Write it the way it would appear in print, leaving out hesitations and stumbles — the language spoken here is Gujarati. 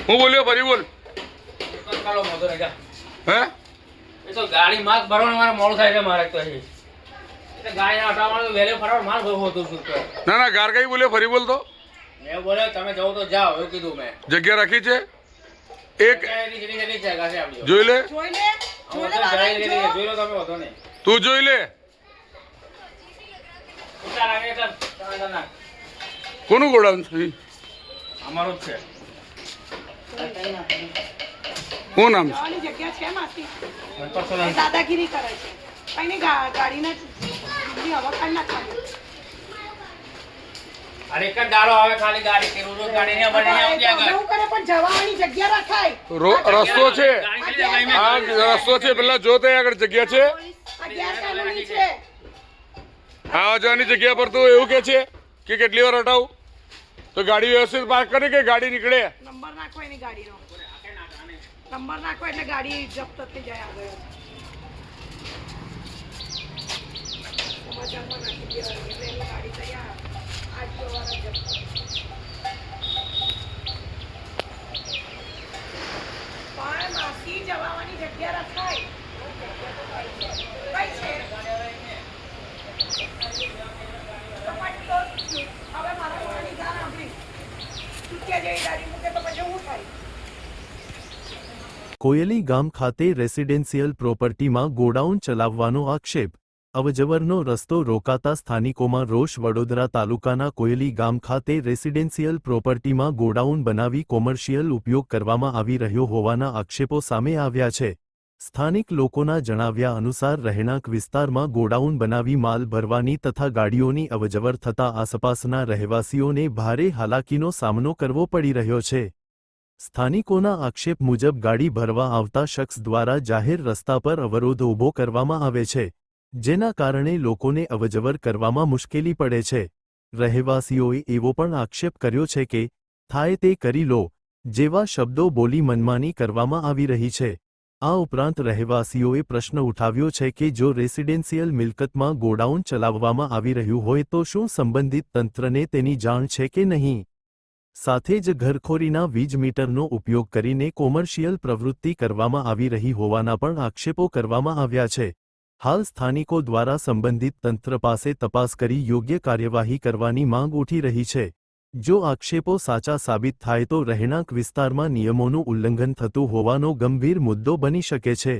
હું બોલ્યો ફરી બોલ હે એ તો ગાડી માર્ક ભરવાનું મારે મોડું થાય છે મારે તો અહીં એટલે ગાડી ના હટાવવાનું વેલે ફરવાનું માર ભરવું હતું શું તો ના ના ગાર કઈ બોલ્યો ફરી બોલ તો મેં બોલ્યો તમે જાઓ તો જાઓ એવું કીધું મેં જગ્યા રાખી છે એક જગ્યાની છે કાશે આપજો જોઈ લે જોઈ લો તમે વધો નહીં તું જોઈ લે કેટલા લાગે છે તમે ના કોનું ગોડાઉન છે અમારું જ છે શું નામ છે જવાની જગ્યા છે માસી પરસોના એ દાદાગીરી કરે છે કઈ ગાડીના હવા કાઢી નાખવાની અરે એક જ દાડો આવે ખાલી ગાડી કે રોજ ગાડી ને બની આવતી આગળ એવું કરે પણ જવાની જગ્યા રખાય રસ્તો છે આ રસ્તો છે પેલા જો તે આગળ જગ્યા છે આ ગેરકાનૂની છે આ જવાની જગ્યા પર તું એવું કે છે કે કેટલી વાર હટાવું તો ગાડી વ્યવસ્થિત પાર્ક કરે કે ગાડી નીકળે નંબર નાખો એની ગાડીનો નંબર નાખો એટલે ગાડી જપ્ત થઈ જાય આગળ સમાચારમાં નાખી દેવાની એટલે એની ગાડી તૈયાર આજ જોવાના જપ્ત પણ માસી જવાની જગ્યા રખાય કઈ છે હવે મારા પોતાની જાણ આપણી ચૂક્યા જેવી ગાડી મૂકે તો પછી શું થાય કોયલી ગામ ખાતે રેસિડેન્શિયલ પ્રોપર્ટીમાં ગોડાઉન ચલાવવાનો આક્ષેપ અવજવરનો રસ્તો રોકાતા સ્થાનિકોમાં રોષ વડોદરા તાલુકાના કોયલી ગામ ખાતે રેસિડેન્શિયલ પ્રોપર્ટીમાં ગોડાઉન બનાવી કોમર્શિયલ ઉપયોગ કરવામાં આવી રહ્યો હોવાના આક્ષેપો સામે આવ્યા છે સ્થાનિક લોકોના જણાવ્યા અનુસાર રહેણાંક વિસ્તારમાં ગોડાઉન બનાવી માલ ભરવાની તથા ગાડીઓની અવજવર થતા આસપાસના રહેવાસીઓને ભારે હાલાકીનો સામનો કરવો પડી રહ્યો છે સ્થાનિકોના આક્ષેપ મુજબ ગાડી ભરવા આવતા શખ્સ દ્વારા જાહેર રસ્તા પર અવરોધ ઊભો કરવામાં આવે છે જેના કારણે લોકોને અવજવર કરવામાં મુશ્કેલી પડે છે રહેવાસીઓએ એવો પણ આક્ષેપ કર્યો છે કે થાય તે કરી લો જેવા શબ્દો બોલી મનમાની કરવામાં આવી રહી છે આ ઉપરાંત રહેવાસીઓએ પ્રશ્ન ઉઠાવ્યો છે કે જો રેસિડેન્શિયલ મિલકતમાં ગોડાઉન ચલાવવામાં આવી રહ્યું હોય તો શું સંબંધિત તંત્રને તેની જાણ છે કે નહીં સાથે જ ઘરખોરીના વીજ મીટરનો ઉપયોગ કરીને કોમર્શિયલ પ્રવૃત્તિ કરવામાં આવી રહી હોવાના પણ આક્ષેપો કરવામાં આવ્યા છે હાલ સ્થાનિકો દ્વારા સંબંધિત તંત્ર પાસે તપાસ કરી યોગ્ય કાર્યવાહી કરવાની માંગ ઉઠી રહી છે જો આક્ષેપો સાચા સાબિત થાય તો રહેણાંક વિસ્તારમાં નિયમોનું ઉલ્લંઘન થતું હોવાનો ગંભીર મુદ્દો બની શકે છે